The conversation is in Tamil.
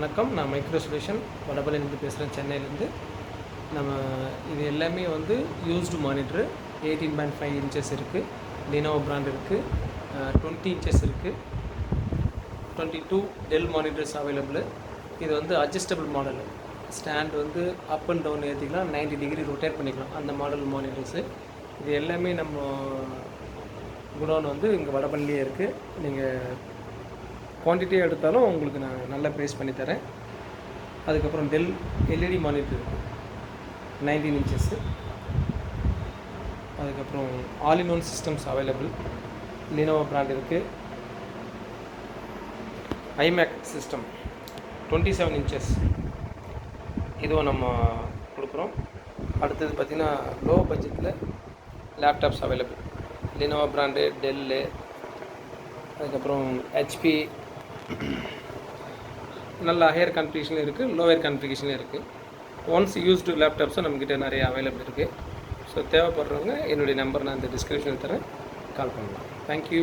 வணக்கம். நான் மைக்ரோ சொல்யூஷன் வடபழனிலேருந்து பேசுகிறேன், சென்னையிலேருந்து. நம்ம இது எல்லாமே வந்து யூஸ்டு மானிட்ரு 18.5 இன்ச்சஸ் இருக்குது, லினோவோ பிராண்ட் இருக்குது, 20 இன்ச்சஸ் இருக்குது, 22 டெல் மானிட்டர்ஸ் அவைலபிள். இது வந்து அட்ஜஸ்டபிள் மாடல், ஸ்டாண்ட் வந்து அப் அண்ட் டவுன் ஏற்றிக்கலாம், 90 டிகிரி ரொட்டேட் பண்ணிக்கலாம், அந்த மாடல் மானிட்டர்ஸு. இது எல்லாமே நம்ம குடோன் வந்து இங்கே வடபழனிலே இருக்குது. நீங்கள் குவான்டிட்டியாக எடுத்தாலும் உங்களுக்கு நான் நல்ல ப்ரைஸ் பண்ணித்தரேன். அதுக்கப்புறம் டெல் எல்இடி மானிட்டர் இருக்குது, 19 இன்ச்சஸ்ஸு. அதுக்கப்புறம் all in one systems available, Lenovo brand இருக்குது. ஐமேக் சிஸ்டம் 27 இன்ச்சஸ், இதுவும் நம்ம கொடுக்குறோம். அடுத்தது பார்த்திங்கன்னா லோ பட்ஜெட்டில் laptops available, Lenovo brand, tell, அதுக்கப்புறம் ஹெச்பி, நல்ல ஹையர் கான்ஃபிகரேஷன் இருக்குது, லோயர் கான்ஃபிகரேஷன் இருக்குது. ஒன்ஸ் யூஸ்டு லேப்டாப்ஸும் நம்மக்கிட்ட நிறைய அவைலபிள் இருக்குது. ஸோ தேவைப்படுறவங்க என்னுடைய நம்பர் நான் இந்த டிஸ்கிரிப்ஷனில் தரேன், கால் பண்ணலாம். தேங்க்யூ.